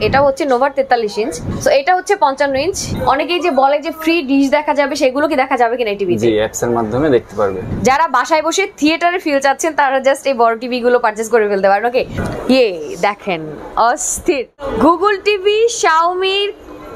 এটা হচ্ছে নোভার 43 inch. So এটা হচ্ছে 55 ইঞ্চ। অনেকেই যে বলে যে ফ্রি ডিশ দেখা যাবে, সেগুলো কি দেখা যাবে কিনা এই টিভিতে? জি, অ্যাপস এর মাধ্যমে দেখতে পারবে। যারা বাসায় বসে থিয়েটারে ফিল চাচ্ছেন তারা জাস্ট এই বড় টিভি গুলো পারচেজ করে ফেলতে পারেন। ওকে, দেখেন অস্থির গুগল টিভি, শাওমির,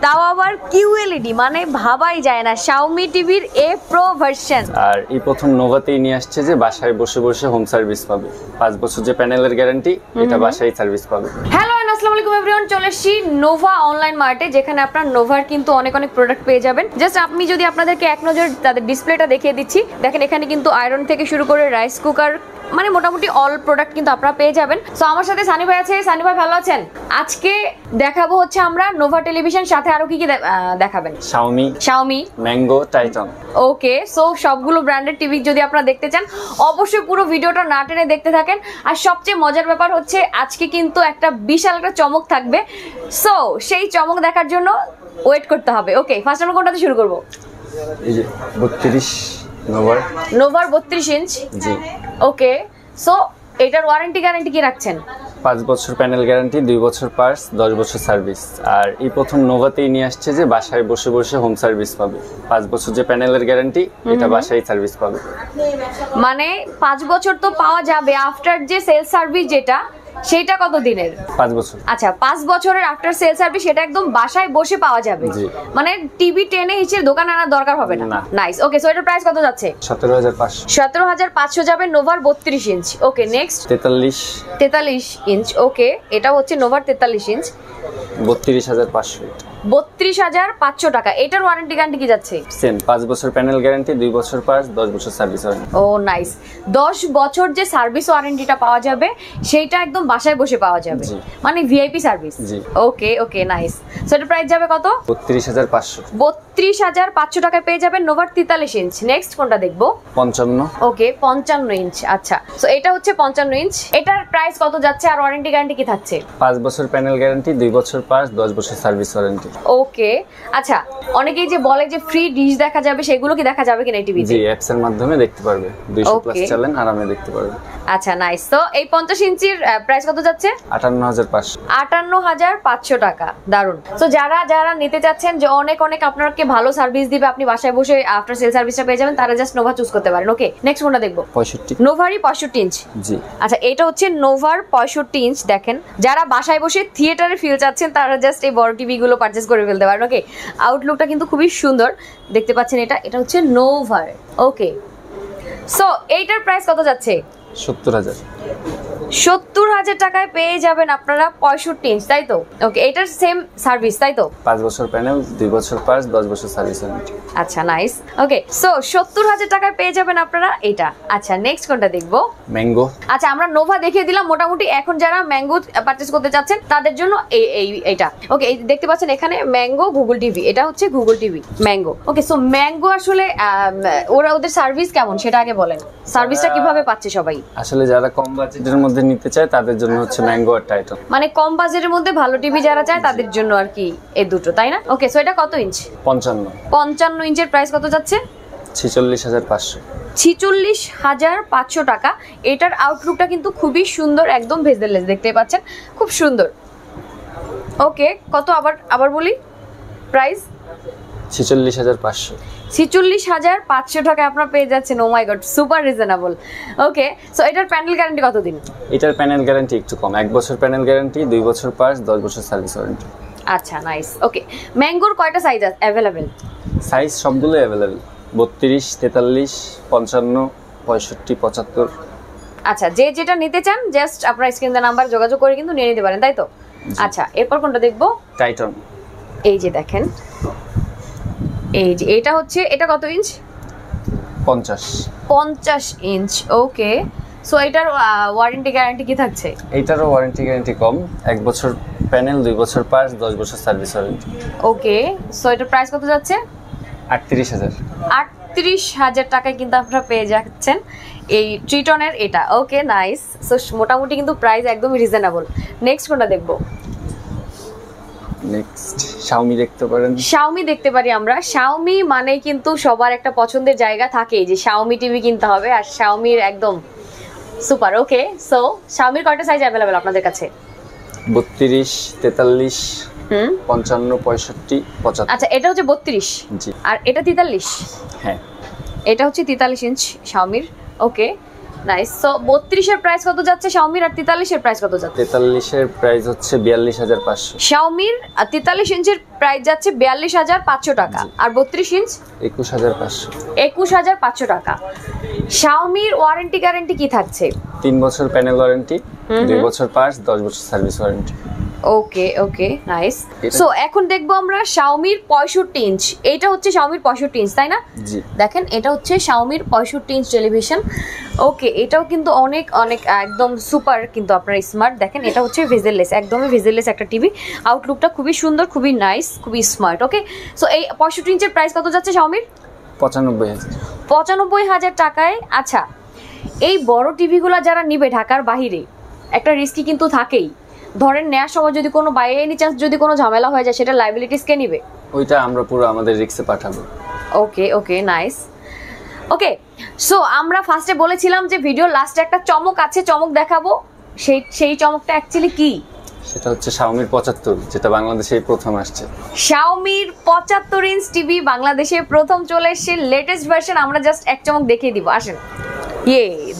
তাও আবার কিউএলইডি, মানে ভাবাই যায় না। শাওমি টিভির এ প্রো ভার্সন। আর এই প্রথম নোভাতেই নিয়ে আসছে যে বাসায় বসে বসে হোম সার্ভিস পাবে। 5 বছর যে প্যানেলের গ্যারান্টি, এটা বাসায় সার্ভিস পাবে। হ্যালো এন্ড আসসালামু আলাইকুম এভরিওয়ান, চলে এসেছি নোভা অনলাইন মার্টে, যেখানে আপনার নোভার কিন্তু অনেক প্রোডাক্ট পেয়ে যাবেন। জাস্ট আপনি যদি আপনাদেরকে এক নজর তাদের ডিসপ্লেটা দেখিয়ে দিচ্ছি, দেখেন এখানে কিন্তু আয়রন থেকে শুরু করে রাইস কুকার, মানে মোটামুটি অল প্রোডাক্ট কিন্তু আপনারা পেয়ে যাবেন। সো আমার সাথে সানি ভাই আছে। সানি ভাই ভালো আছেন? আজকে দেখাবো হচ্ছে আমরা নোভা টেলিভিশন, সাথে আরো কি কি দেখাবেন? Xiaomi, mango, Titan. Okay, so সবগুলো ব্র্যান্ডের টিভি যদি আপনারা দেখতে চান, অবশ্যই পুরো ভিডিওটা না টেনে দেখতে থাকেন। আর সবচেয়ে মজার ব্যাপার হচ্ছে আজকে কিন্তু একটা বিশাল একটা চমক থাকবে। সো সেই চমক দেখার জন্য ওয়েট করতে হবে। ওকে, ফার্স্ট আমরা কোনটাতে শুরু করব? এই যে 32 নোভার 32 ইঞ্চ। জি। ওকে, সো এটার ওয়ারেন্টি গ্যারান্টি কি রাখছেন? 5 বছর প্যানেল গ্যারান্টি, 2 বছর পার্টস, 10 বছর সার্ভিস। আর এই প্রথম নোভাতেই নিয়ে আসছে যে বাসায় বসে বসে হোম সার্ভিস পাবে। 5 বছর যে প্যানেলের গ্যারান্টি, এটা বাসায় সার্ভিস পাবে। মানে 5 বছর তো পাওয়া যাবে, আফটার যে সেল সার্ভিস যেটা, সেটা কত দিনের? 5 বছর। আচ্ছা, 5 বছরের আফটার সেল সার্ভিস, সেটা একদম বাসায় বসে পাওয়া যাবে। মানে টিভি টেনে হিসেবে দোকানে আনার দরকার হবে না। নাইস। ওকে, সো এটার প্রাইস কত যাচ্ছে? 17500। 17500 যাবে নোভার 32 ইঞ্চ। ওকে, নেক্সট 43 ইঞ্চ। ওকে, এটা হচ্ছে নোভার 43 ইঞ্চ, 32500। 32500 টাকা। এটার ওয়ারেন্টি গ্যারান্টি কি যাচ্ছে? সেম, 5 বছর প্যানেল গ্যারান্টি, 2 বছর পার্টস, 10 বছর সার্ভিস ওয়ারেন্টি। ও নাইস। 10 বছর যে সার্ভিস ওয়ারেন্টিটা পাওয়া যাবে, সেইটা একদম বাসায় বসে পাওয়া যাবে, মানে ভিআইপি সার্ভিস। ওকে ওকে, নাইস। সো এটার প্রাইস যাবে কত? 32500। 32500 টাকায় পেয়ে যাবেন নোভার 43 ইঞ্চ। নেক্সট কোনটা দেখবো? 55। ওকে, 55 ইঞ্চ। আচ্ছা, সো এটা হচ্ছে 55 ইঞ্চ। এটার প্রাইস কত যাচ্ছে আর ওয়ারেন্টি গ্যারান্টি কি থাকছে? 5 বছর প্যানেল গ্যারান্টি, 2 বছর পার্টস, 10 বছর সার্ভিস ওয়ারেন্টি। ওকে, আচ্ছা, অনেকেই যে বলে যে ফ্রি ডিশ দেখা যাবে, সেগুলো কি দেখা যাবে কিনা এই টিভিতে? জি, অ্যাপস এর মাধ্যমে দেখতে পারবে। 200 প্লাস চ্যানেল আরামে দেখতে পারবে। আচ্ছা, নাইস। তো এই 50 ইঞ্চির প্রাইস কত যাচ্ছে? 58500। 58500 টাকা। দারুন। তো যারা নিতে চাচ্ছেন যে অনেক আপনাকে ভালো সার্ভিস দিবে, আপনি বাসায় বসে আফটার সেল সার্ভিসটা পেয়ে যাবেন, তারা জাস্ট নোভা চুজ করতে পারেন। ওকে, নেক্সট কোনটা দেখবো? 65। নোভারই 65 ইঞ্চ। জি। আচ্ছা, এটা হচ্ছে নোভার 65 ইঞ্চ। দেখেন যারা বাসায় বসে থিয়েটারে ফিল চাচ্ছেন, তারা জাস্ট এই বড় টিভি গুলো পারচেজ করে ফেলতে পারেন। ওকে, আউটলুকটা কিন্তু খুবই সুন্দর দেখতে পাচ্ছেন। এটা হচ্ছে নোভার। ওকে, সো এইটার প্রাইস কত যাচ্ছে? 70000। 70000 টাকায় পেয়ে যাবেন আপনারা 65 ইঞ্চ, তাই তো? ওকে, এটার সেম সার্ভিস, তাই তো? 5 বছর প্যানেল, 2 বছর পার্টস, 10 বছর সার্ভিস ওয়ারেন্টি। আচ্ছা, নাইস। ওকে, সো 70000 টাকায় পেয়ে যাবেন আপনারা এটা। আচ্ছা, নেক্সট কোনটা দেখবো? ম্যাঙ্গো। আচ্ছা, আমরা নোভা দেখিয়ে দিলাম। মোটামুটি এখন যারা ম্যাঙ্গো পারচেজ করতে চাচ্ছেন তাদের জন্য এইটা। ওকে, এই দেখতে পাচ্ছেন এখানে ম্যাঙ্গো গুগল টিভি। এটা হচ্ছে গুগল টিভি ম্যাঙ্গো। ওকে, সো ম্যাঙ্গো আসলে ওদের সার্ভিস কেমন সেটা আগে বলেন। সার্ভিসটা কিভাবে পাচ্ছে সবাই? আসলে যারা কম বাজেটের মধ্যে নিতে চায় তাদের জন্য হচ্ছে ম্যাঙ্গো আর টাইটন। মানে কম বাজেটের মধ্যে ভালো টিভি যারা চায় তাদের জন্য আর কি এই দুটো, তাই না? ওকে, সো এটা কত ইঞ্চ? 55 ইঞ্চের প্রাইস কত যাচ্ছে? 46500। 46500 টাকা। এটার আউটলুকটা কিন্তু খুবই সুন্দর, একদম ভেজেলেস দেখতে পাচ্ছেন, খুব সুন্দর। ওকে, কত আবার বলি প্রাইস? 46500। 46500 টাকায় আপনারা পেয়ে যাচ্ছেন। ও মাই গড, সুপার রিজনেবল। ওকে, সো এটার প্যানেল গ্যারান্টি কতদিন? এটার প্যানেল গ্যারান্টি একটু কম, 1 বছর প্যানেল গ্যারান্টি, 2 বছর পার্টস, 10 বছর সার্ভিস ওয়ারেন্টি। আচ্ছা, নাইস। ওকে, ম্যাঙ্গোর কয়টা সাইজ অ্যাভেলেবেল? সাইজ সবগুলোই অ্যাভেলেবেল, 32, 43, 55, 65, 75। আচ্ছা, যেটা নিতে চান জাস্ট আপনার স্ক্রিন দা নাম্বার যোগাযোগ করে কিন্তু নিয়ে নিতে পারেন, তাই তো? আচ্ছা, এরপর কোনটা দেখবো? টাইটন। এই যে দেখেন, এই যে এটা কত ইঞ্চ? 50 ইঞ্চ। ওকে, সো এটার ওয়ারেন্টি গ্যারান্টি কি থাকছে? এটারও ওয়ারেন্টি গ্যারান্টি কম, 1 বছর প্যানেল, 2 বছর পার্টস, 10 বছর সার্ভিস ওয়ারেন্টি। ওকে, সো এটার প্রাইস কত যাচ্ছে? 38000। 38000 টাকায় কিন্তু আপনারা পেয়ে যাচ্ছেন এই ট্রিটনের এটা। ওকে, নাইস। সো মোটামুটি কিন্তু প্রাইস একদমই রিজনেবল। নেক্সট কোনটা দেখবো? নেক্সট শাওমি দেখতে পারেন। শাওমি দেখতে পারি আমরা। শাওমি মানে কিন্তু সবার একটা পছন্দের জায়গা থাকে যে শাওমি টিভি কিনতে হবে, আর শাওমির একদম সুপার। ওকে, সো শাওমির কয়টা সাইজ অ্যাভেলেবল আপনাদের কাছে? 32, 43, 55, 65, 75। আচ্ছা, এটা হচ্ছে 32। জি। আর এটা 43। হ্যাঁ, এটা হচ্ছে 43 ইঞ্চ শাওমির। ওকে, নাইস। সো 32 এর প্রাইস কত যাচ্ছে শাওমির, আর 43 এর প্রাইস কত যাচ্ছে? 43 এর প্রাইস হচ্ছে 42,500। শাওমির 43 ইঞ্চের প্রাইস যাচ্ছে 42,500 টাকা, আর 32 ইঞ্চ 21,500। 21,500 টাকা। শাওমির ওয়ারেন্টি গ্যারান্টি কি থাকছে? 3 বছর প্যানেল ওয়ারেন্টি, 2 বছর পার্টস, 10 বছর সার্ভিস ওয়ারেন্টি। ওকে ওকে, নাইস। সো এখন দেখবো আমরা শাওমির 65 ইঞ্চ। এটা হচ্ছে শাওমির 65 ইঞ্চ, তাই না? জি। দেখেন, এটা হচ্ছে শাওমির 65 ইঞ্চ টেলিভিশন। ওকে, এটাও কিন্তু অনেক অনেক একদম সুপার, কিন্তু আপনার স্মার্ট। দেখেন, এটা হচ্ছে ভেজেললেস, একদমই ভেজেললেস একটা টিভি। আউটলুকটা খুবই সুন্দর, খুবই নাইস, খুবই স্মার্ট। ওকে, সো এই 65 ইঞ্চের প্রাইস কত যাচ্ছে শাওমির? 95,000। 95,000 টাকায়। আচ্ছা, এই বড় টিভিগুলো যারা নিবে ঢাকার বাহিরে, একটা রিস্কি কিন্তু থাকেই। ধরেন নেওয়ার সময় যদি কোনো বাই এনি চান্স যদি কোনো ঝামেলা হয়ে যায়, সেটা লাইবিলিটিস কে নিবে? ওইটা আমরা পুরো আমাদের রিক্সে পাঠাবো। ওকে ওকে, নাইস। ওকে, সো আমরা ফার্স্টে বলেছিলাম যে ভিডিও লাস্টে একটা চমক আছে, চমক দেখাবো। সেই চমকটা অ্যাকচুয়ালি কি? সেটা হচ্ছে শাওমির 75, যেটা বাংলাদেশে প্রথম আসছে। শাওমির 75 ইঞ্চ টিভি বাংলাদেশে প্রথম চলে এসেছে, লেটেস্ট ভার্সন। আমরা জাস্ট এক চমক দেখিয়ে দিব, আসেন।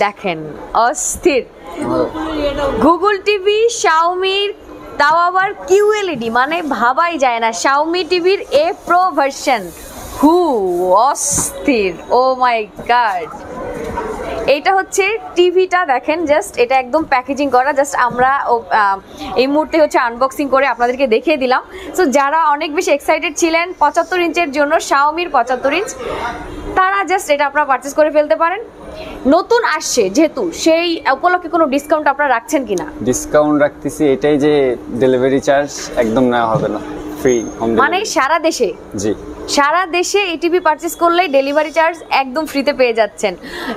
দেখেন, অস্থির গুগল টিভি শাওমির, তাও আবার কিউএলইডি, মানে ভাবাই যায় না। শাওমি টিভির এ প্রো ভার্সন, অস্থির, ও মাই গড। এইটা হচ্ছে টিভিটা, দেখেন জাস্ট, এটা একদম প্যাকেজিং করা। জাস্ট আমরা এই মুহূর্তে হচ্ছে আনবক্সিং করে আপনাদেরকে দেখিয়ে দিলাম। সো যারা অনেক বেশি এক্সাইটেড ছিলেন 75 ইঞ্চের জন্য, শাওমির 75 ইঞ্চ, তারা জাস্ট এটা আপনারা পারচেস করে ফেলতে পারেন। নতুন আসছে যেহেতু, সেই উপলক্ষে কোনো ডিসকাউন্ট আপনারা রাখছেন কিনা? ডিসকাউন্ট রাখতেছি, এটাই যে ডেলিভারি চার্জ একদম নেওয়া হবে না, ফ্রি হোম ডেলিভারি। মানে সারা দেশে? জি, সারা দেশে এই টিভি পারচেস করলে ডেলিভারি চার্জ একদম ফ্রিতে পেয়ে যাচ্ছেন।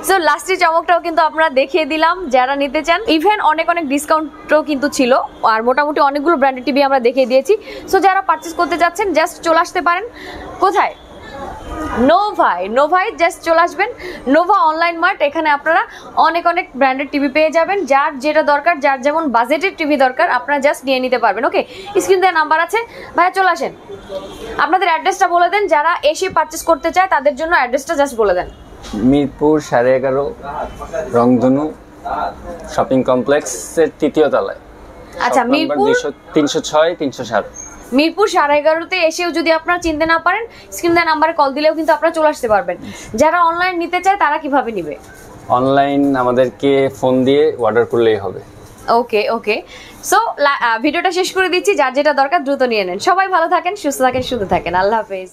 সো লাস্টের চমকটাও কিন্তু আপনারা দেখিয়ে দিলাম যারা নিতে চান। ইভেন অনেক অনেক ডিসকাউন্টও কিন্তু ছিল, আর মোটামুটি অনেকগুলো ব্র্যান্ডের টিভি আমরা দেখিয়ে দিয়েছি। সো যারা পারচেস করতে যাচ্ছেন জাস্ট চলে আসতে পারেন। কোথায়? নোভায় জাস্ট চলে আসবেন, নোভা অনলাইন মার্ট। এখানে আপনারা অনেক অনেক ব্র্যান্ডের টিভি পেয়ে যাবেন, যার যেটা দরকার, যার যেমন বাজেটের টিভি দরকার, আপনারা জাস্ট নিয়ে নিতে পারবেন। ওকে, স্ক্রিন দেওয়া নাম্বার আছে, ভাইয়া চলে আসেন। আপনাদের অ্যাড্রেসটা বলে দেন, যারা এসে পারচেস করতে চায় তাদের জন্য অ্যাড্রেসটা জাস্ট বলে দেন। মিরপুর 11.5 রংধনু শপিং কমপ্লেক্সের 3য় তলায়। আচ্ছা, মিরপুর 306, 307। মিরপুর 11:30-তে এসেও যদি আপনারা চিনতে না পারেন, স্ক্রিন দেওয়া নাম্বারে কল দিলেও কিন্তু আপনারা চলে আসতে পারবেন। যারা অনলাইন নিতে চায় তারা কিভাবে নিবে? অনলাইন আমাদেরকে ফোন দিয়ে অর্ডার করলেই হবে। ওকে ওকে, সো ভিডিওটা শেষ করে দিচ্ছি। যার যেটা দরকার দ্রুত নিয়ে নেন। সবাই ভালো থাকেন, সুস্থ থাকেন, সুন্দর থাকেন। আল্লাহ হাফেজ।